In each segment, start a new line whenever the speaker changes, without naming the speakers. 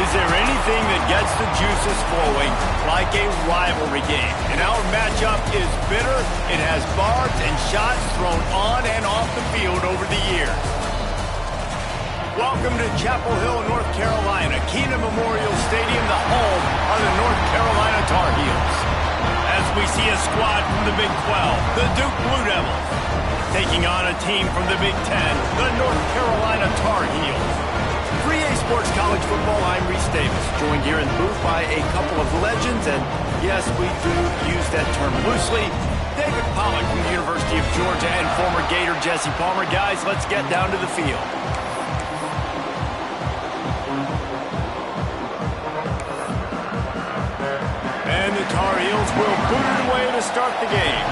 Is there anything that gets the juices flowing like a rivalry game? And our matchup is bitter. It has barbs and shots thrown on and off the field over the years. Welcome to Chapel Hill, North Carolina, Keenan Memorial Stadium, the home of the North Carolina Tar Heels. As we see a squad from the Big 12, the Duke Blue Devils, taking on a team from the Big 10, the North Carolina Tar Heels. 3A Sports College Football, I'm Reese Davis, joined here in the booth by a couple of legends, and yes, we do use that term loosely. David Pollack from the University of Georgia and former Gator Jesse Palmer. Guys, let's get down to the field. And the Tar Heels will boot it away to start the game.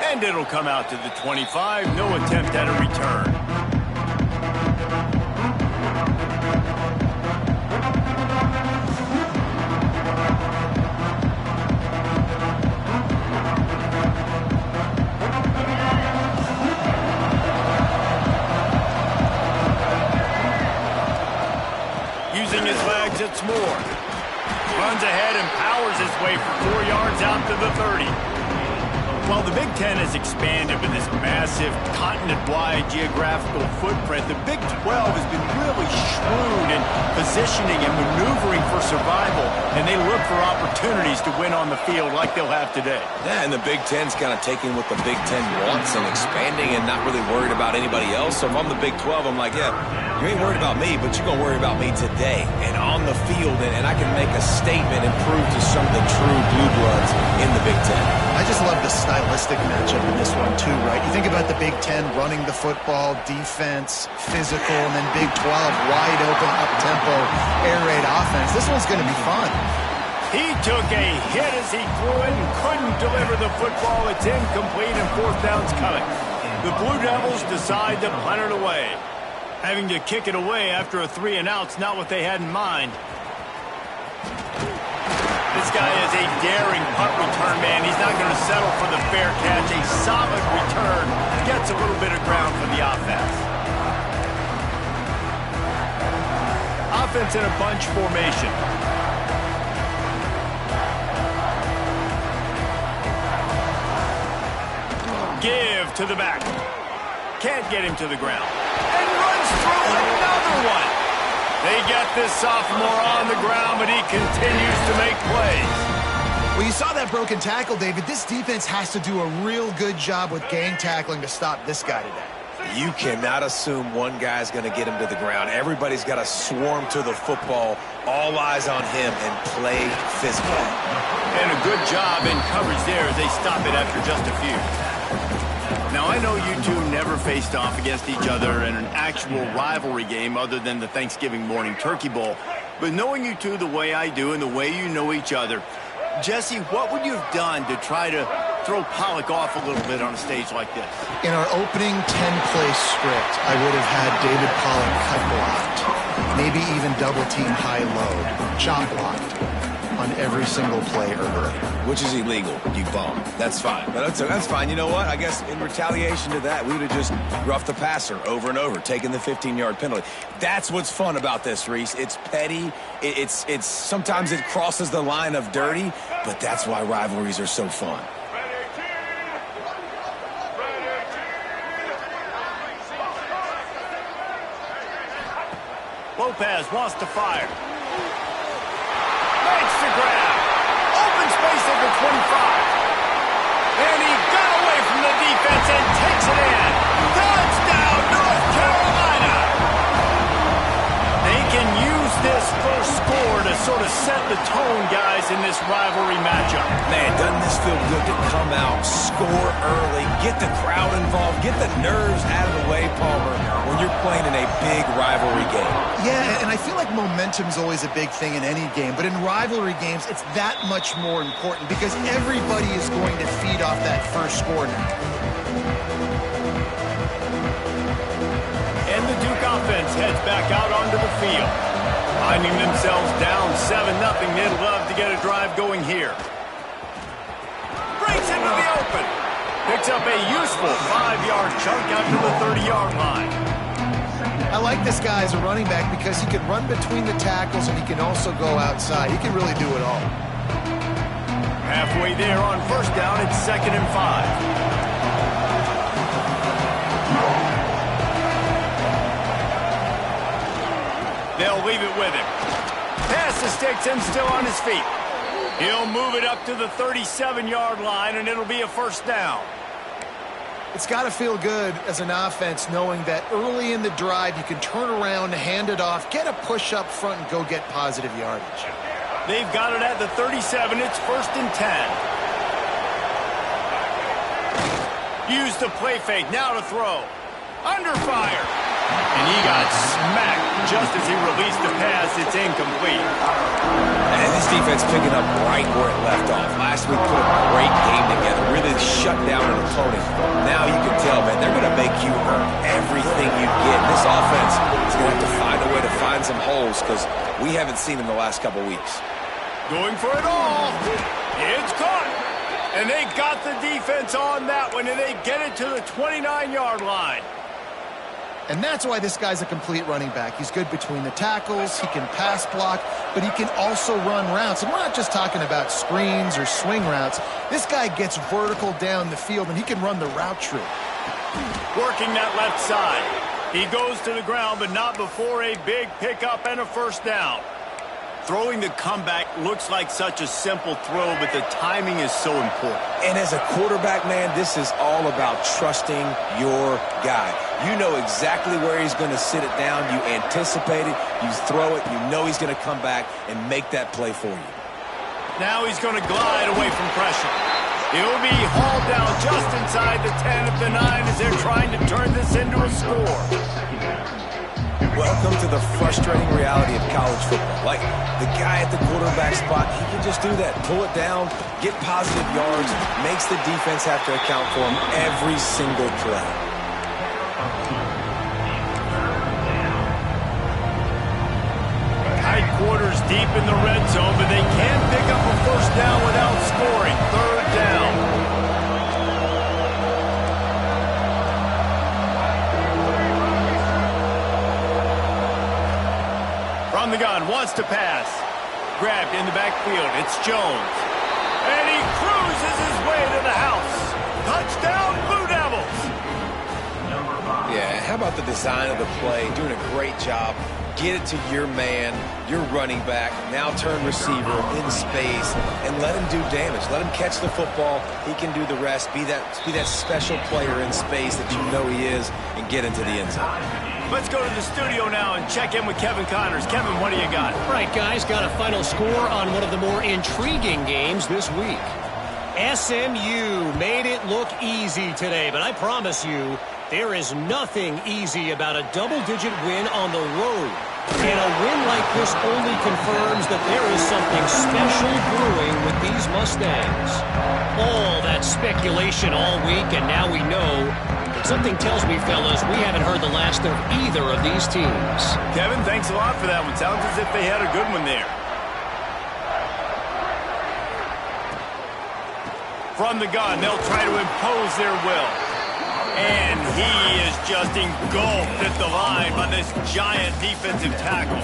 And it'll come out to the 25. No attempt at a return. Using his legs, it's Moore. Runs ahead and powers his way for 4 yards out to the 30. While the Big Ten has expanded with this massive continent-wide geographical footprint, the Big 12 has been really shrewd in positioning and maneuvering for survival, and they look for opportunities to win on the field like they'll have today.
Yeah, and the Big Ten's kind of taking what the Big Ten wants and expanding and not really worried about anybody else. So if I'm the Big 12, I'm like, yeah, you ain't worried about me, but you're going to worry about me today and on the field, and I can make a statement and prove to some of the true blue bloods in the Big Ten.
I just love the stylistic matchup in this one too, right? You think about the Big Ten running the football, defense, physical, and then Big 12 wide open, up-tempo, air raid offense. This one's going to be fun.
He took a hit as he threw it and couldn't deliver the football. It's incomplete and fourth down's coming. The Blue Devils decide to punt it away. Having to kick it away after a 3-and-out's not what they had in mind. This guy is a daring punt return man. He's not going to settle for the fair catch. A solid return. Gets a little bit of ground for the offense. Offense in a bunch formation. Give to the back. Can't get him to the ground. And runs through another one. They get this sophomore on the ground, but he continues to make plays.
Well, you saw that broken tackle, David. This defense has to do a real good job with gang tackling to stop this guy today.
You cannot assume one guy's going to get him to the ground. Everybody's got to swarm to the football, all eyes on him, and play physical.
And a good job in coverage there as they stop it after just a few. Now, I know you two never faced off against each other in an actual rivalry game other than the Thanksgiving morning Turkey Bowl. But knowing you two the way I do and the way you know each other, Jesse, what would you have done to try to throw Pollack off a little bit on a stage like this?
In our opening 10-play script, I would have had David Pollack cut blocked, maybe even double-team high-low, chop blocked on every single play early.
Which is illegal, you bum. That's fine. But that's fine. You know what? I guess in retaliation to that, we would have just roughed the passer over and over, taking the 15-yard penalty. That's what's fun about this, Reese. It's petty. It's sometimes it crosses the line of dirty, but that's why rivalries are so fun.
Lopez wants to fire. Makes the grab. Open space at the 25. And he got away from the defense and takes it in. Touchdown, North Carolina. They can use this first score to sort of set the tone, guys, in this rivalry matchup.
Man, doesn't this feel good to come out, score early, get the crowd involved, get the nerves out of the way, Palmer, when you're playing in a big rivalry game?
Yeah, and I feel like momentum's always a big thing in any game, but in rivalry games, it's that much more important because everybody is going to feed off that first score now.
And the Duke offense heads back out onto the field. Finding themselves down 7-0, they'd love to get a drive going here. Breaks into the open. Picks up a useful 5-yard chunk out to the 30-yard line.
I like this guy as a running back because he can run between the tackles and he can also go outside. He can really do it all.
Halfway there on first down, it's 2nd and 5. They'll leave it with him. Pass the sticks and still on his feet. He'll move it up to the 37-yard line, and it'll be a first down.
It's got to feel good as an offense knowing that early in the drive you can turn around, hand it off, get a push up front, and go get positive yardage.
They've got it at the 37. It's 1st and 10. Use the play fake. Now to throw. Under fire. And he got smacked just as he released the pass. It's incomplete.
And this defense picking up right where it left off. Last week put a great game together. Really shut down an opponent. Now you can tell, man, they're going to make you earn everything you get. This offense is going to have to find a way to find some holes because we haven't seen them the last couple weeks.
Going for it all. It's caught. And they got the defense on that one, and they get it to the 29-yard line.
And that's why this guy's a complete running back. He's good between the tackles, he can pass block, but he can also run routes. And we're not just talking about screens or swing routes. This guy gets vertical down the field, and he can run the route tree.
Working that left side. He goes to the ground, but not before a big pickup and a first down. Throwing the comeback looks like such a simple throw, but the timing is so important.
And as a quarterback, man, this is all about trusting your guy. You know exactly where he's going to sit it down. You anticipate it. You throw it. You know he's going to come back and make that play for you.
Now he's going to glide away from pressure. He'll be hauled down just inside the 10 of the 9 as they're trying to turn this into a score.
Welcome to the frustrating reality of college football. Like, the guy at the quarterback spot, he can just do that. Pull it down, get positive yards, makes the defense have to account for him every single play.
Tight quarters deep in the red zone, but they can't pick up a first down without scoring. 3rd down. From the gun, wants to pass. Grabbed in the backfield. It's Jones. And he cruises his way to the house. Touchdown, Blue Devils.
Yeah, how about the design of the play? Doing a great job. Get it to your man, your running back, now turn receiver in space, and let him do damage. Let him catch the football. He can do the rest. Be that special player in space that you know he is, and get into the end zone.
Let's go to the studio now and check in with Kevin Connors. Kevin, what do you got?
All right, guys, got a final score on one of the more intriguing games this week. SMU made it look easy today, but I promise you, there is nothing easy about a double-digit win on the road. And a win like this only confirms that there is something special brewing with these Mustangs. All that speculation all week, and now we know. But something tells me, fellas, we haven't heard the last of either of these teams.
Kevin, thanks a lot for that one. Sounds as if they had a good one there. From the gun, they'll try to impose their will. And he is just engulfed at the line by this giant defensive tackle.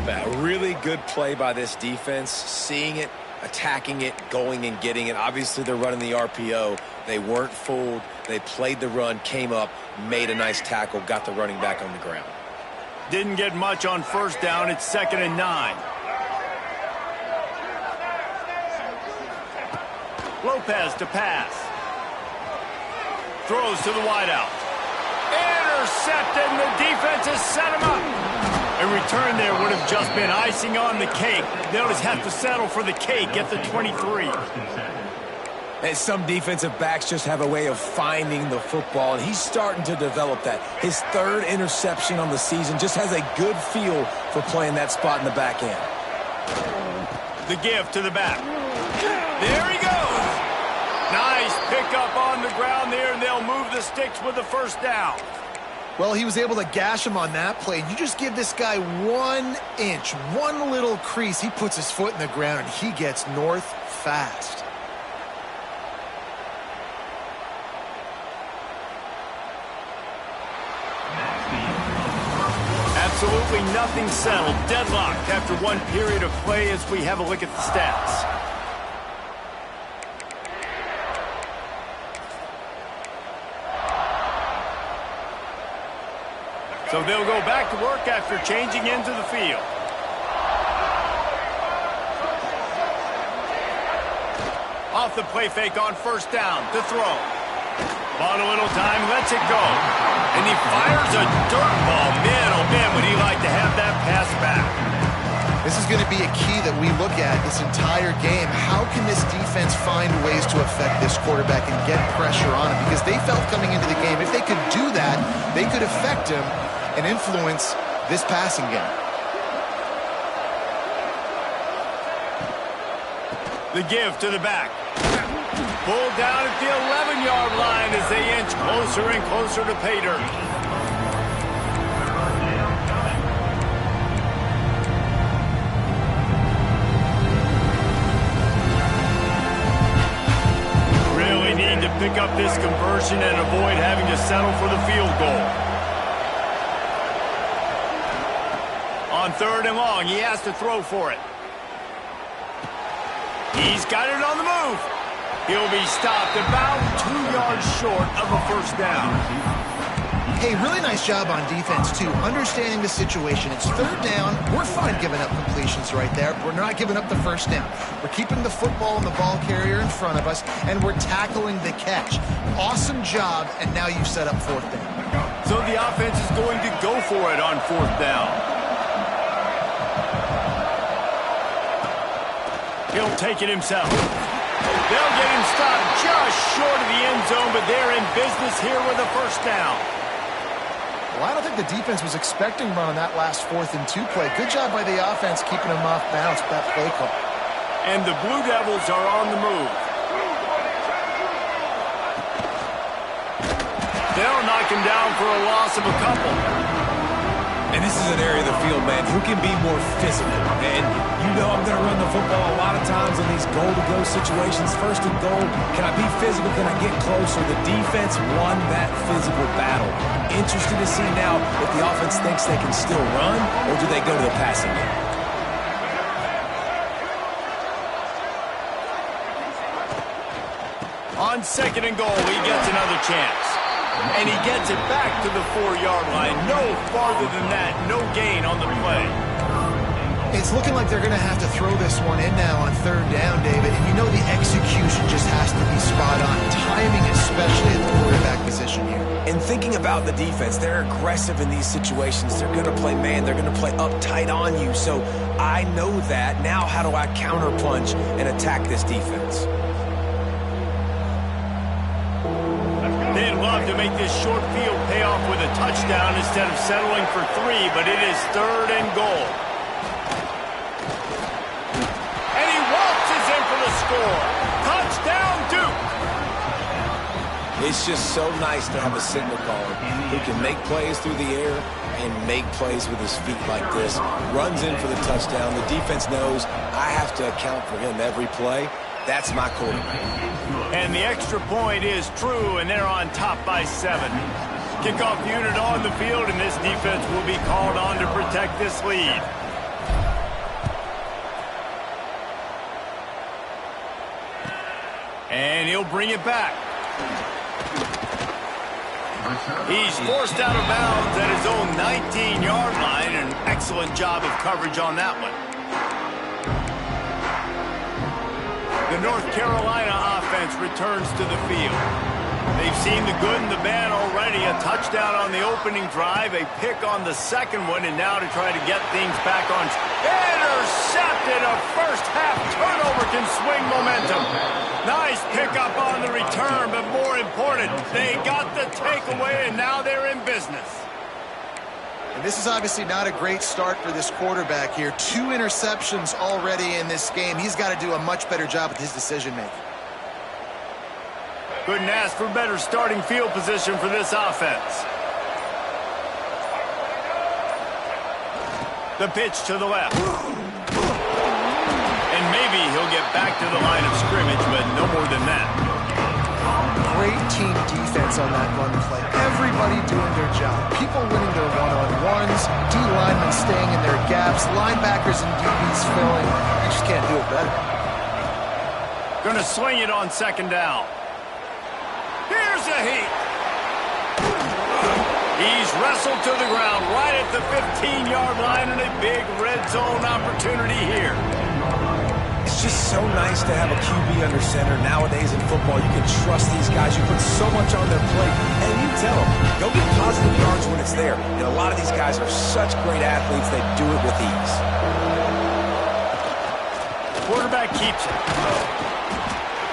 A really good play by this defense, seeing it, attacking it, going and getting it. Obviously, they're running the RPO. They weren't fooled. They played the run, came up, made a nice tackle, got the running back on the ground.
Didn't get much on first down. It's 2nd and 9. Lopez to pass. Throws to the wideout. Intercepted, and the defense has set him up. A return there would have just been icing on the cake. They'll just have to settle for the cake at the 23.
And some defensive backs just have a way of finding the football, and he's starting to develop that. His 3rd interception on the season, just has a good feel for playing that spot in the back end.
The give to the back. There he goes. Nice pickup on the ground there, and they'll move the sticks with the first down.
Well, he was able to gash him on that play. You just give this guy 1 inch, one little crease. He puts his foot in the ground, and he gets north fast.
Absolutely nothing settled. Deadlocked after one period of play as we have a look at the stats. So they'll go back to work after changing into the field. Off the play fake on first down to throw. Bought a little time, lets it go. And he fires a dirt ball. Man, oh man, would he like to have that pass back.
This is going to be a key that we look at this entire game. How can this defense find ways to affect this quarterback and get pressure on him? Because they felt coming into the game, if they could do that, they could affect him and influence this passing game.
The give to the back. Pulled down at the 11-yard line as they inch closer and closer to pay dirt. Really need to pick up this conversion and avoid having to settle for the field goal. On third and long, he has to throw for it. He's got it on the move. He'll be stopped about 2 yards short of a first down.
Hey, really nice job on defense, too. Understanding the situation. It's third down. We're fine giving up completions right there. We're not giving up the first down. We're keeping the football and the ball carrier in front of us, and we're tackling the catch. Awesome job, and now you've set up fourth down.
So the offense is going to go for it on fourth down. He'll take it himself. They'll get him stopped just short of the end zone, but they're in business here with a first down.
Well, I don't think the defense was expecting run on that last 4th and 2 play. Good job by the offense keeping them off bounds with that play call.
And the Blue Devils are on the move. They'll knock him down for a loss of a couple.
And this is an area of the field, man, who can be more physical. And you know I'm going to run the football a lot of times in these goal-to-go situations. First and goal, can I be physical? Can I get closer? The defense won that physical battle. Interested to see now if the offense thinks they can still run, or do they go to the passing game?
On second and goal, he gets another chance. And he gets it back to the 4-yard line. No farther than that. No gain on the play.
It's looking like they're going to have to throw this one in now on third down, David. And you know the execution just has to be spot on. Timing, especially at the quarterback position here.
And thinking about the defense, they're aggressive in these situations. They're going to play man. They're going to play up tight on you. So I know that. Now how do I counterpunch and attack this defense?
They'd love to make this short field pay off with a touchdown instead of settling for 3, but it is third and goal. And he waltzes in for the score. Touchdown, Duke!
It's just so nice to have a signal caller who can make plays through the air and make plays with his feet like this. Runs in for the touchdown. The defense knows I have to account for him every play. That's my quarterback.
And the extra point is true, and they're on top by 7. Kickoff unit on the field, and this defense will be called on to protect this lead. And he'll bring it back. He's forced out of bounds at his own 19-yard line. An excellent job of coverage on that one. The North Carolina offense returns to the field. They've seen the good and the bad already. A touchdown on the opening drive, a pick on the second one, and now to try to get things back on. Intercepted! A first-half turnover can swing momentum. Nice pickup on the return, but more important, they got the takeaway, and now they're in business.
And this is obviously not a great start for this quarterback here. 2 interceptions already in this game. He's got to do a much better job with his decision-making.
Couldn't ask for better starting field position for this offense. The pitch to the left. And maybe he'll get back to the line of scrimmage, but no more than that.
Great team defense on that run play. Everybody doing their job. People winning their one-on-ones, issues, D linemen staying in their gaps, linebackers and DBs filling. They just can't do it better.
Going to swing it on second down. Here's a heat. He's wrestled to the ground right at the 15-yard line, and a big red zone opportunity here.
It's just so nice to have a QB under center. Nowadays in football, you can trust these guys. You put so much on their plate, and you tell them, go get positive yards when it's there. And a lot of these guys are such great athletes, they do it with ease.
Quarterback keeps it.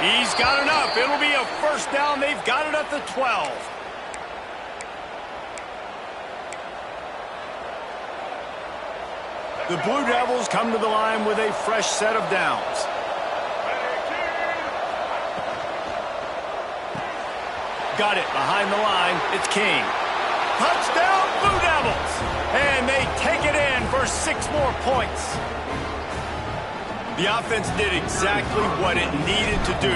He's got enough. It'll be a first down. They've got it at the 12. The Blue Devils come to the line with a fresh set of downs. Got it behind the line. It's King. Touchdown, Blue Devils! And they take it in for 6 more points. The offense did exactly what it needed to do,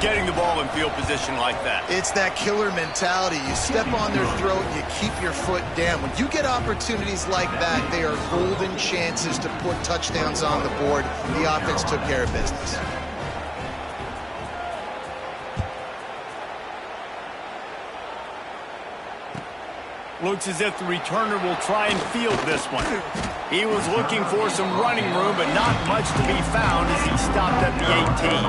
getting the ball in field position like that.
It's that killer mentality. You step on their throat, you keep your foot down. When you get opportunities like that, they are golden chances to put touchdowns on the board. The offense took care of business.
Looks as if the returner will try and field this one. He was looking for some running room, but not much to be found as he stopped at the 18.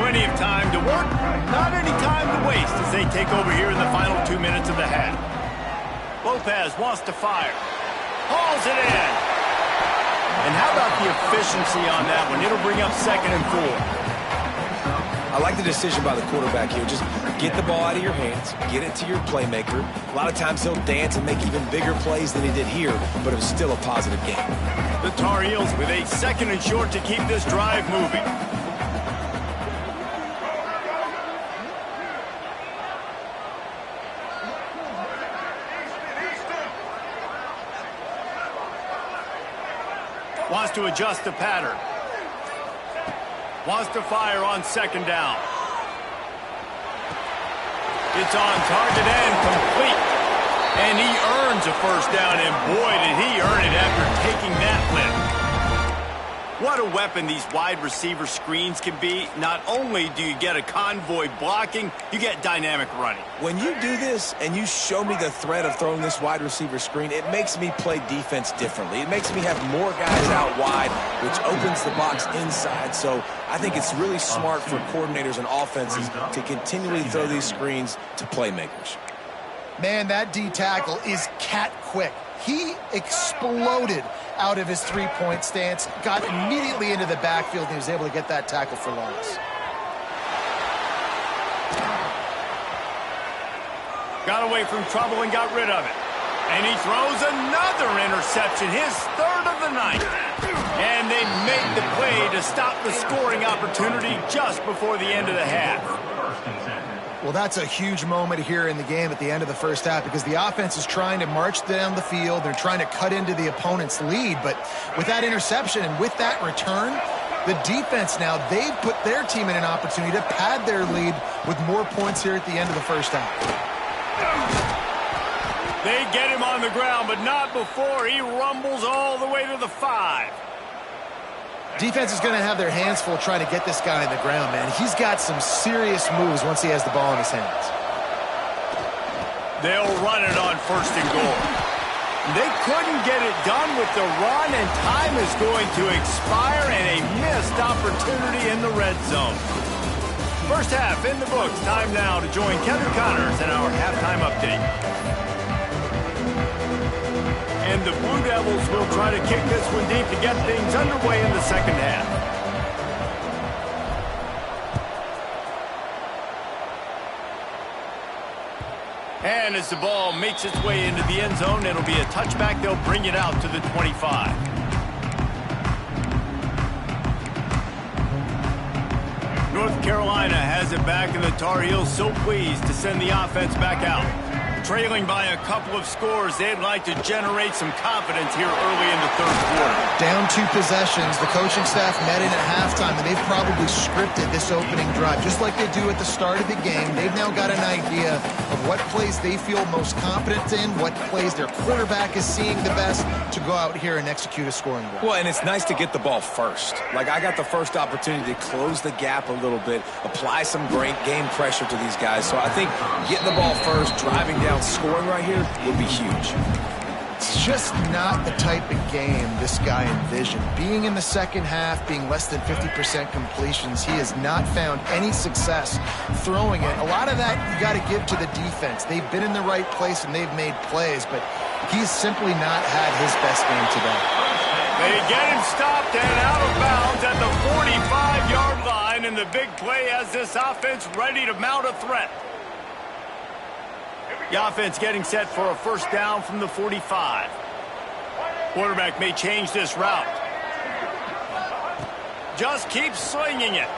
Plenty of time to work, not any time to waste as they take over here in the final 2 minutes of the half. Lopez wants to fire. Hauls it in. And how about the efficiency on that one? It'll bring up 2nd and 4.
I like the decision by the quarterback here. Just get the ball out of your hands, get it to your playmaker. A lot of times he'll dance and make even bigger plays than he did here, but it was still a positive game.
The Tar Heels with a 2nd and short to keep this drive moving. Wants to adjust the pattern. Wants to fire on 2nd down. It's on target and complete. And he earns a first down, and boy, did he earn it after taking that lift. What a weapon these wide receiver screens can be. Not only do you get a convoy blocking, you get dynamic running.
When you do this and you show me the threat of throwing this wide receiver screen, it makes me play defense differently. It makes me have more guys out wide, which opens the box inside. So I think it's really smart for coordinators and offenses to continually throw these screens to playmakers.
Man, that D tackle is cat quick. He exploded out of his three-point stance, got immediately into the backfield, and he was able to get that tackle for loss.
Got away from trouble and got rid of it. And he throws another interception, his 3rd of the night. And they make the play to stop the scoring opportunity just before the end of the half.
Well, that's a huge moment here in the game at the end of the first half because the offense is trying to march down the field. They're trying to cut into the opponent's lead. But with that interception and with that return, the defense now, they've put their team in an opportunity to pad their lead with more points here at the end of the first half.
They get him on the ground, but not before he rumbles all the way to the 5.
Defense is going to have their hands full trying to get this guy on the ground, man. He's got some serious moves once he has the ball in his hands.
They'll run it on 1st and goal. They couldn't get it done with the run, and time is going to expire, and a missed opportunity in the red zone. First half in the books. Time now to join Kevin Connors in our halftime update. And the Blue Devils will try to kick this one deep to get things underway in the second half. And as the ball makes its way into the end zone, it'll be a touchback. They'll bring it out to the 25. North Carolina has it back, and the Tar Heels so pleased to send the offense back out. Trailing by a couple of scores, they'd like to generate some confidence here early in the third quarter.
Down 2 possessions. The coaching staff met in at halftime, and they've probably scripted this opening drive. Just like they do at the start of the game, they've now got an idea of what plays they feel most confident in, what plays their quarterback is seeing the best to go out here and execute a scoring drive.
Well, and it's nice to get the ball first. Like, I got the first opportunity to close the gap a little bit, apply some great game pressure to these guys. So I think getting the ball first, driving down, scoring right here would be huge.
It's just not the type of game this guy envisioned. Being in the second half, being less than 50% completions, he has not found any success throwing it. A lot of that you got to give to the defense. They've been in the right place and they've made plays, but he's simply not had his best game today.
They get him stopped and out of bounds at the 45-yard line, and the big play has this offense ready to mount a threat. The offense getting set for a first down from the 45. Quarterback may change this route. Just keeps swinging it.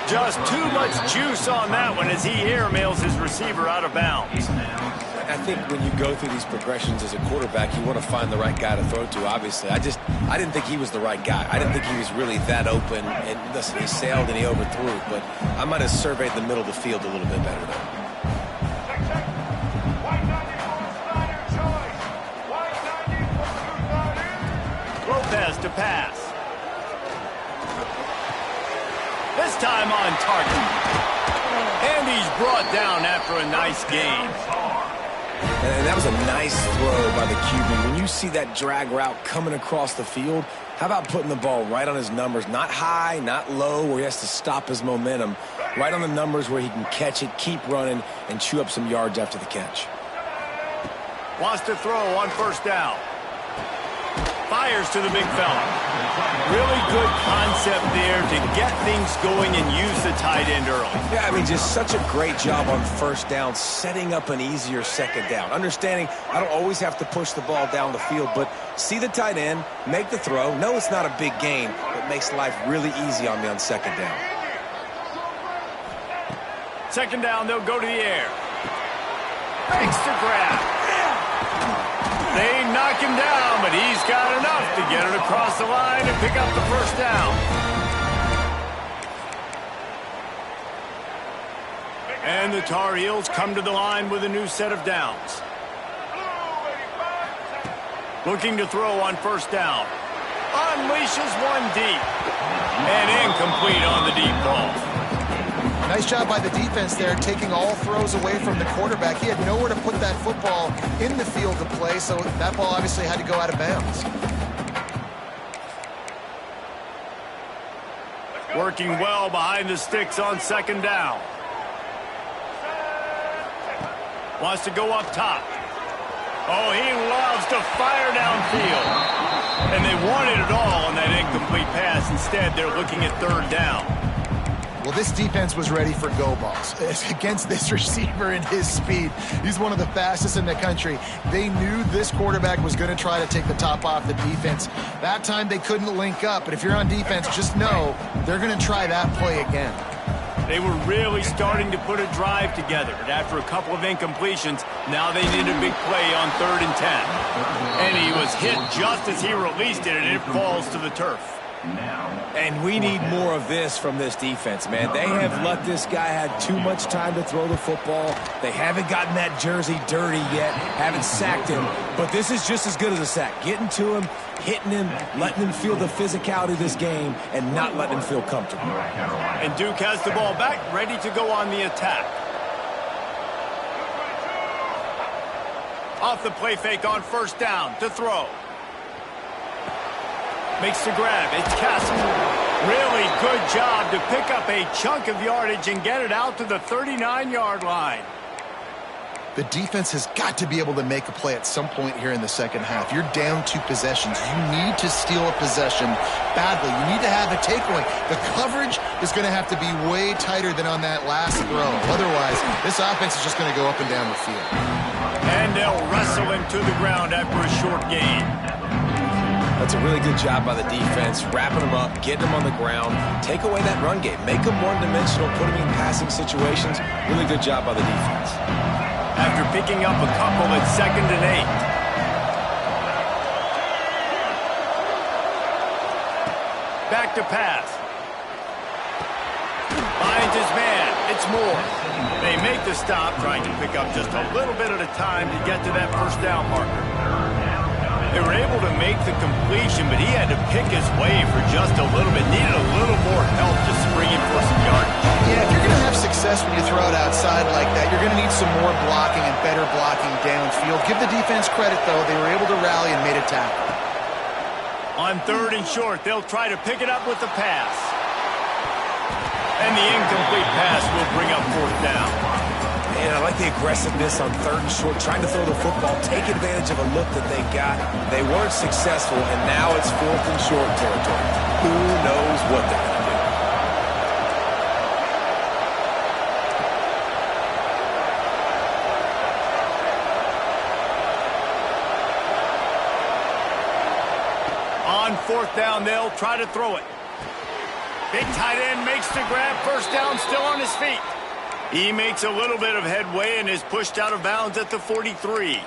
Just too much juice on that one as he airmails his receiver out of bounds.
I think when you go through these progressions as a quarterback, you want to find the right guy to throw to, obviously. I didn't think he was the right guy. I didn't think he was really that open. And listen, he sailed and he overthrew, but I might have surveyed the middle of the field a little bit better though.
Lopez to pass. This time on target. And he's brought down after a nice gain.
And that was a nice throw by the QB. When you see that drag route coming across the field, how about putting the ball right on his numbers? Not high, not low, where he has to stop his momentum. Right on the numbers where he can catch it, keep running, and chew up some yards after the catch.
Wants to throw on first down. Fires to the big fella. Really good concept there to get things going and use the tight end early.
Yeah, I mean, just such a great job on first down, setting up an easier second down. Understanding I don't always have to push the ball down the field, but see the tight end, make the throw. No, it's not a big gain, but makes life really easy on me on second down.
Second down, they'll go to the air. Makes the grab. They knock him down, but he's got enough to get it across the line and pick up the first down. And the Tar Heels come to the line with a new set of downs. Looking to throw on first down. Unleashes one deep. And incomplete on the deep ball.
Nice job by the defense there, taking all throws away from the quarterback. He had nowhere to put that football in the field to play, so that ball obviously had to go out of bounds.
Working well behind the sticks on second down. Wants to go up top. Oh, he loves to fire downfield. And they wanted it all on that incomplete pass. Instead, they're looking at third down.
Well, this defense was ready for go balls against this receiver and his speed. He's one of the fastest in the country. They knew this quarterback was going to try to take the top off the defense. That time they couldn't link up, but if you're on defense, just know they're going to try that play again.
They were really starting to put a drive together, and after a couple of incompletions, now they need a big play on 3rd and 10. And he was hit just as he released it, and it falls to the turf.
And we need more of this from this defense, man. They have let this guy have too much time to throw the football. They haven't gotten that jersey dirty yet, haven't sacked him. But this is just as good as a sack. Getting to him, hitting him, letting him feel the physicality of this game, and not letting him feel comfortable.
And Duke has the ball back, ready to go on the attack. Off the play fake on first down to throw. Makes the grab. It's Castle. Really good job to pick up a chunk of yardage and get it out to the 39-yard line.
The defense has got to be able to make a play at some point here in the second half. You're down 2 possessions. You need to steal a possession badly. You need to have a takeaway. The coverage is going to have to be way tighter than on that last throw. Otherwise, this offense is just going to go up and down the field.
And they'll wrestle him to the ground after a short gain.
That's a really good job by the defense, wrapping them up, getting them on the ground, take away that run game, make them one-dimensional, put them in passing situations. Really good job by the defense.
after picking up a couple at 2nd and 8. Back to pass. Finds his man. It's Moore. They make the stop, trying to pick up just a little bit at a time to get to that first down marker. They were able to make the completion, but he had to pick his way for just a little bit. Needed a little more help to spring him for some yardage.
Yeah, if you're going to have success when you throw it outside like that, you're going to need some more blocking and better blocking downfield. Give the defense credit, though. They were able to rally and made a tackle.
On 3rd and short, they'll try to pick it up with the pass. And the incomplete pass will bring up 4th down.
Man, I like the aggressiveness on 3rd and short, trying to throw the football, take advantage of a look that they got. They weren't successful, and now it's 4th and short territory. Who knows what they're going to do?
On 4th down, they'll try to throw it. Big tight end makes the grab. 1st down, still on his feet. He makes a little bit of headway and is pushed out of bounds at the 43.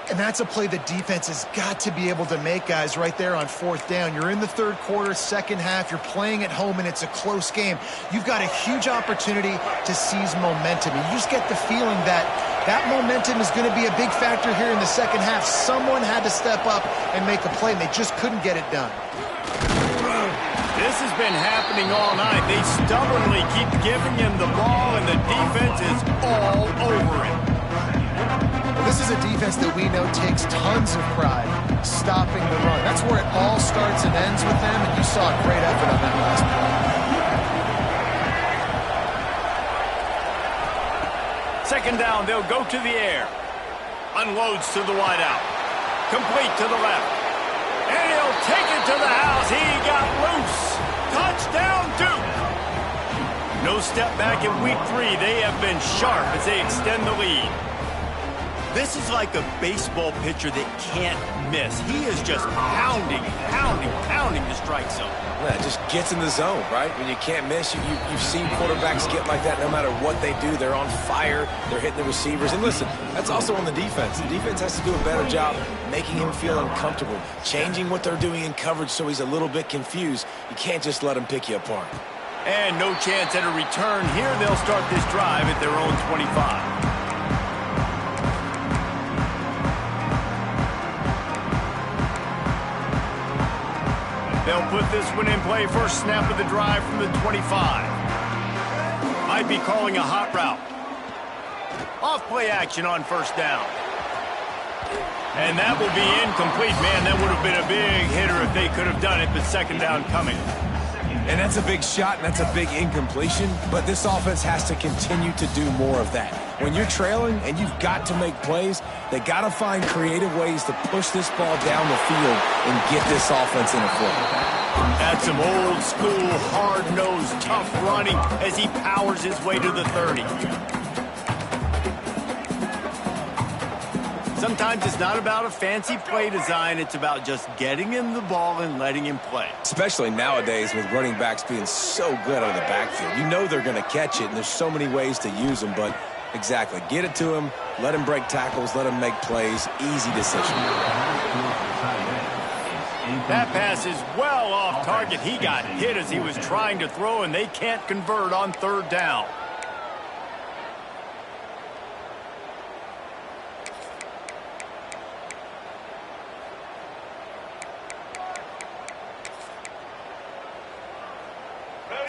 And that's a play the defense has got to be able to make, guys, right there on 4th down. You're in the 3rd quarter, 2nd half. You're playing at home, and it's a close game. You've got a huge opportunity to seize momentum. You just get the feeling that that momentum is going to be a big factor here in the 2nd half. Someone had to step up and make a play, and they just couldn't get it done.
This has been happening all night. They stubbornly keep giving him the ball, and the defense is all over him.
This is a defense that we know takes tons of pride stopping the run. That's where it all starts and ends with them, and you saw a great effort on that last
play. 2nd down, they'll go to the air. Unloads to the wideout. Complete to the left. And he'll take it to the house. He got loose. Touchdown, Duke. No step back in week 3. They have been sharp as they extend the lead. This is like a baseball pitcher that can't miss. He is just pounding the strike zone.
Yeah, it just gets in the zone, right? When you can't miss, you've seen quarterbacks get like that no matter what they do. They're on fire. They're hitting the receivers. And listen, that's also on the defense. The defense has to do a better job making him feel uncomfortable, changing what they're doing in coverage so he's a little bit confused. You can't just let him pick you apart.
And no chance at a return here. They'll start this drive at their own 25. They'll put this one in play. First snap of the drive from the 25. Might be calling a hot route. Off play action on 1st down. And that will be incomplete. Man, that would have been a big hitter if they could have done it, but 2nd down coming.
And that's a big shot, and that's a big incompletion, but this offense has to continue to do more of that. When you're trailing and you've got to make plays, they got to find creative ways to push this ball down the field and get this offense in a flow.
That's some old school, hard-nosed, tough running as he powers his way to the 30. Sometimes it's not about a fancy play design. It's about just getting him the ball and letting him play.
Especially nowadays with running backs being so good out of the backfield. You know they're going to catch it, and there's so many ways to use them. But exactly, get it to him, let him break tackles, let him make plays. Easy decision.
That pass is well off target. He got hit as he was trying to throw, and they can't convert on 3rd down.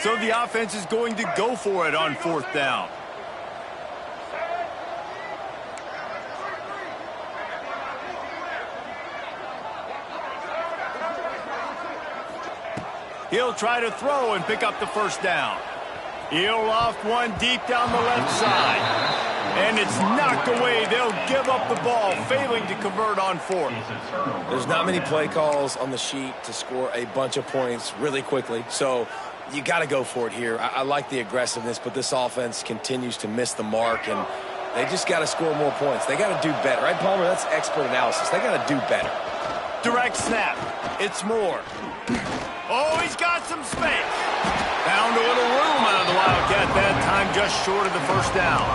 So the offense is going to go for it on 4th down. He'll try to throw and pick up the 1st down. He'll loft one deep down the left side. And it's knocked away. They'll give up the ball, failing to convert on 4th.
There's not many play calls on the sheet to score a bunch of points really quickly. So you got to go for it here. I like the aggressiveness, but this offense continues to miss the mark, and they just got to score more points. They got to do better. Right, Palmer? That's expert analysis. They got to do better.
Direct snap. It's Moore. Oh, he's got some space. Found a little room out of the Wildcat that time, just short of the 1st down.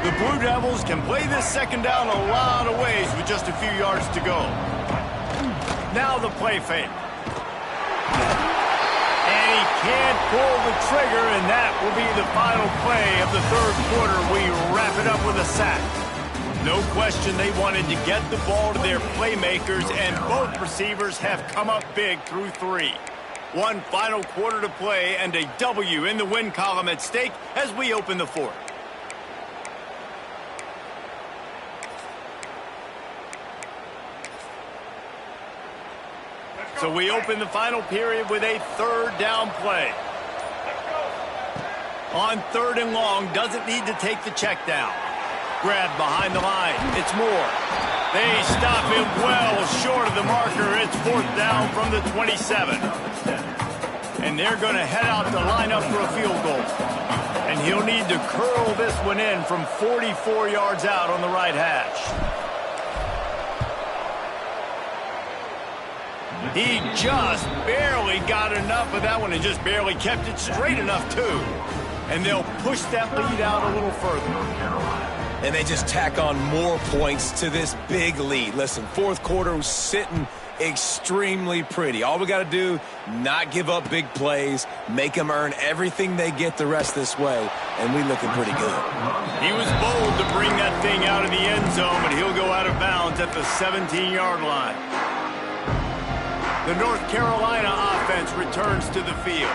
The Blue Devils can play this second down a lot of ways with just a few yards to go. Now the play fake. And he can't pull the trigger, and that will be the final play of the third quarter. We wrap it up with a sack. No question they wanted to get the ball to their playmakers, and both receivers have come up big through 3. One final quarter to play, and a W in the win column at stake as we open the fourth. So we open the final period with a third down play. On 3rd and long, doesn't need to take the check down. Grab behind the line. It's Moore. They stop him well short of the marker. It's 4th down from the 27. And they're going to head out to line up for a field goal. And he'll need to curl this one in from 44 yards out on the right hash. He just barely got enough of that one and just barely kept it straight enough, too. And they'll push that lead out a little further.
And they just tack on more points to this big lead. Listen, 4th quarter was sitting extremely pretty. All we got to do, not give up big plays, make them earn everything they get the rest this way, and we looking pretty good.
He was bold to bring that thing out of the end zone, but he'll go out of bounds at the 17-yard line. The North Carolina offense returns to the field.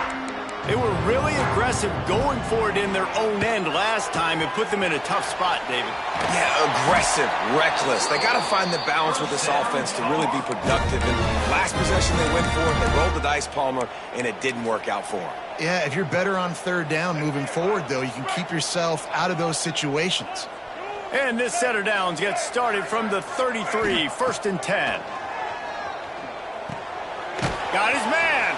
They were really aggressive going for it in their own end last time and put them in a tough spot, David.
Yeah, aggressive, reckless. They got to find the balance with this offense to really be productive. And last possession they went for it, they rolled the dice, Palmer, and it didn't work out for them.
Yeah, if you're better on 3rd down moving forward, though, you can keep yourself out of those situations.
And this set of downs gets started from the 33, 1st and 10. Got his man.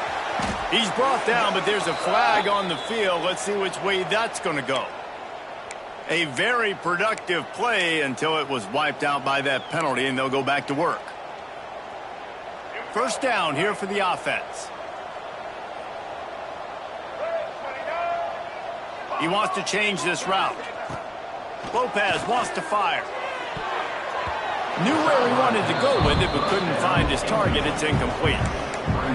He's brought down, but there's a flag on the field. Let's see which way that's going to go. A very productive play until it was wiped out by that penalty, and they'll go back to work. 1st down here for the offense. He wants to change this route. Lopez wants to fire. Knew where he wanted to go with it, but couldn't find his target. It's incomplete.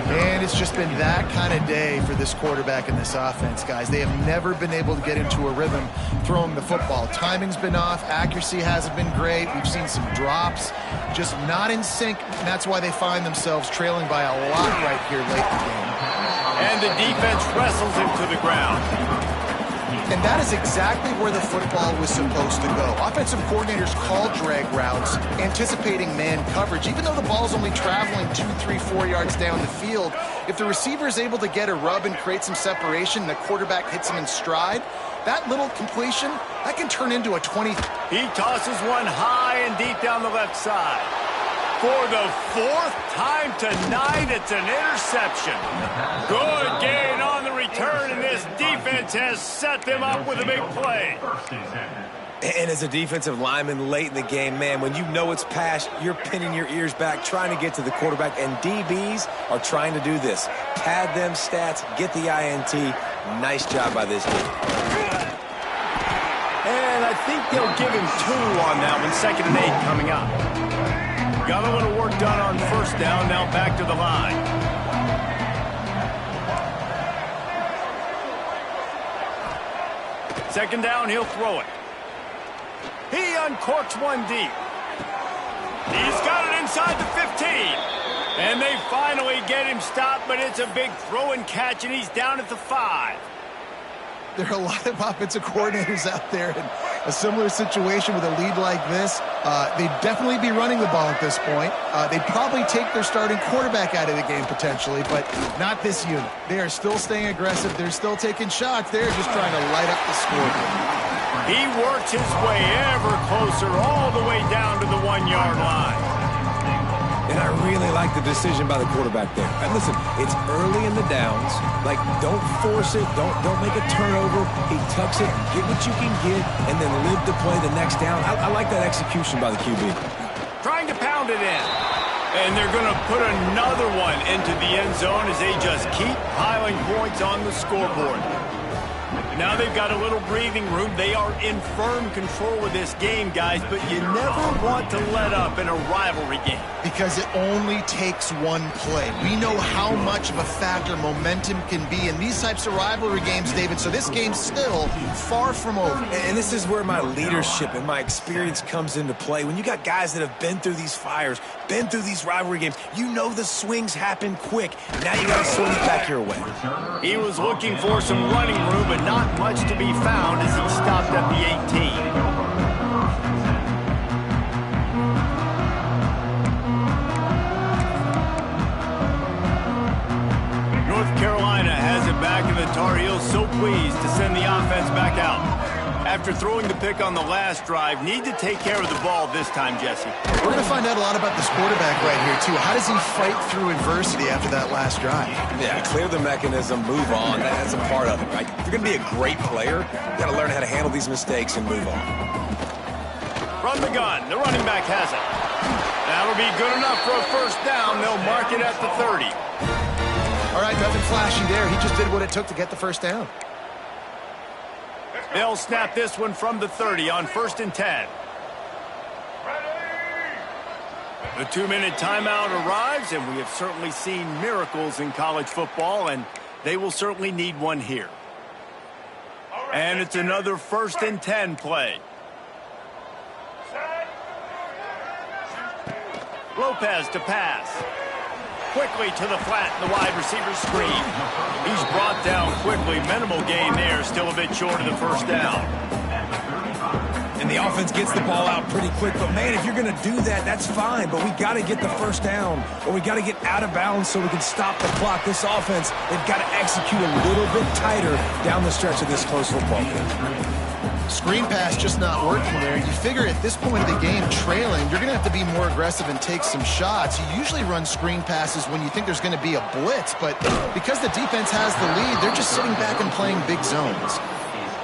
And it's just been that kind of day for this quarterback and this offense, guys. They have never been able to get into a rhythm throwing the football. Timing's been off. Accuracy hasn't been great. We've seen some drops. Just not in sync, and that's why they find themselves trailing by a lot right here late in the game.
And the defense wrestles him to the ground.
And that is exactly where the football was supposed to go. Offensive coordinators call drag routes, anticipating man coverage. Even though the ball's only traveling 2, 3, 4 yards down the field, if the receiver is able to get a rub and create some separation, the quarterback hits him in stride, that little completion, that can turn into a 20.
He tosses one high and deep down the left side. For the 4th time tonight, it's an interception. Good gain on the return, and this defense has set them up with a big play.
And as a defensive lineman late in the game, man, when you know it's past, you're pinning your ears back, trying to get to the quarterback, and DBs are trying to do this. Pad them stats, get the INT. Nice job by this dude.
And I think they'll give him 2 on that one, 2nd and 8 coming up. Got a little work done on 1st down, now back to the line. Second down, he'll throw it. He uncorks one deep. He's got it inside the 15. And they finally get him stopped, but it's a big throw and catch, and he's down at the 5.
There are a lot of offensive coordinators out there in a similar situation with a lead like this. They'd definitely be running the ball at this point. They'd probably take their starting quarterback out of the game potentially, but not this unit. They are still staying aggressive. They're still taking shots. They're just trying to light up the scoreboard.
He works his way ever closer all the way down to the 1-yard line.
And I really like the decision by the quarterback there. And listen, it's early in the downs. Like, don't force it. Don't make a turnover. He tucks it, get what you can get, and then live to play the next down. I like that execution by the QB.
Trying to pound it in. And they're going to put another one into the end zone as they just keep piling points on the scoreboard. Now they've got a little breathing room. They are in firm control of this game, guys, but you never want to let up in a rivalry game.
Because it only takes one play. We know how much of a factor momentum can be in these types of rivalry games, David, so this game's still far from over.
And this is where my leadership and my experience comes into play. When you got guys that have been through these fires, been through these rivalry games, you know the swings happen quick. Now you got to swing it back your way.
He was looking for some running room, but not much to be found as he stopped at the 18. North Carolina has it back, and the Tar Heels so pleased to send the offense back out. After throwing the pick on the last drive, need to take care of the ball this time, Jesse.
We're going to find out a lot about this quarterback right here, too. How does he fight through adversity after that last drive?
Yeah, clear the mechanism, move on. That's a part of it, right? If you're going to be a great player, you got to learn how to handle these mistakes and move on.
From the gun, the running back has it. That'll be good enough for a first down. They'll mark it at the 30.
All right, nothing flashy there. He just did what it took to get the first down.
They'll snap this one from the 30 on 1st and 10. The 2-minute timeout arrives, and we have certainly seen miracles in college football, and they will certainly need one here. And it's another 1st and 10 play. Lopez to pass. Quickly to the flat, the wide receiver screen. He's brought down quickly. Minimal gain there, still a bit short of the first down.
And the offense gets the ball out pretty quick. But, man, if you're going to do that, that's fine. But we got to get the first down, or we got to get out of bounds so we can stop the clock. This offense, they've got to execute a little bit tighter down the stretch of this close football game.
Screen pass just not working there. You figure at this point of the game, trailing, you're going to have to be more aggressive and take some shots. You usually run screen passes when you think there's going to be a blitz, but because the defense has the lead, they're just sitting back and playing big zones.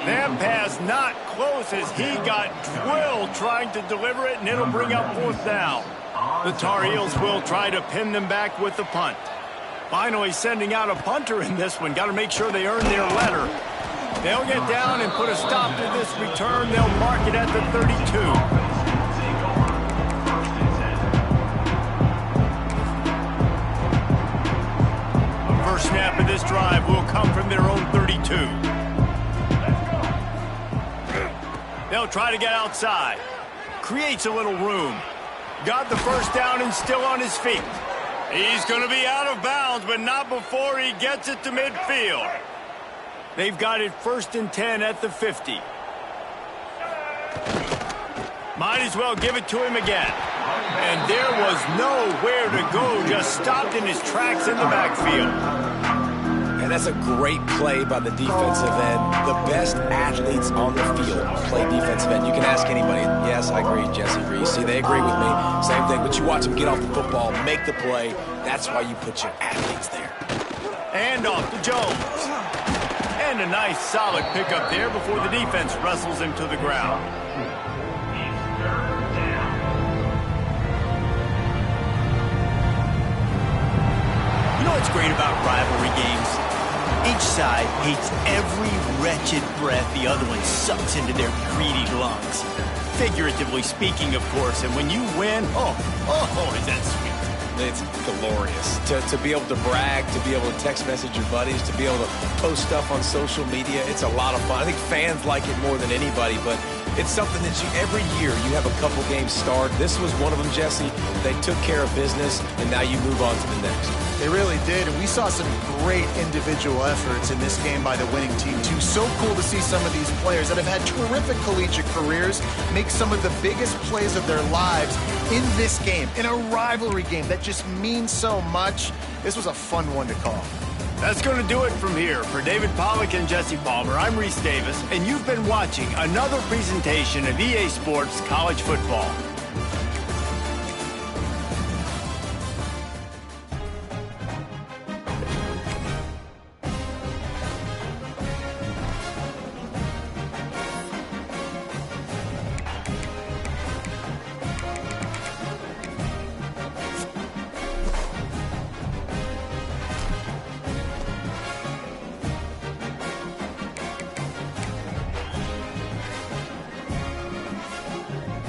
That pass not close as he got drilled trying to deliver it, and it'll bring up 4th down. The Tar Heels will try to pin them back with the punt. Finally sending out a punter in this one. Got to make sure they earn their letter. They'll get down and put a stop to this return. They'll mark it at the 32. First snap of this drive will come from their own 32. They'll try to get outside. Creates a little room. Got the first down and still on his feet. He's going to be out of bounds, but not before he gets it to midfield. They've got it 1st and 10 at the 50. Might as well give it to him again. And there was nowhere to go, just stopped in his tracks in the backfield.
And that's a great play by the defensive end. The best athletes on the field play defensive end. You can ask anybody. Yes, I agree, Jesse Reese. See, they agree with me. Same thing, but you watch them get off the football, make the play. That's why you put your athletes there.
And off to Jones. And a nice solid pickup there before the defense wrestles him to the ground. You know what's great about rivalry games? Each side hates every wretched breath the other one sucks into their greedy lungs. Figuratively speaking, of course, and when you win, oh, is that sweet.
It's glorious to be able to brag, to be able to text message your buddies, to be able to post stuff on social media. It's a lot of fun. I think fans like it more than anybody, but it's something that every year you have a couple games start. This was one of them, Jesse. They took care of business, and now you move on to the next.
They really did, and we saw some great individual efforts in this game by the winning team, too. So cool to see some of these players that have had terrific collegiate careers make some of the biggest plays of their lives in this game, in a rivalry game that just means so much. This was a fun one to call.
That's going to do it from here. For David Pollack and Jesse Palmer, I'm Reese Davis, and you've been watching another presentation of EA Sports College Football.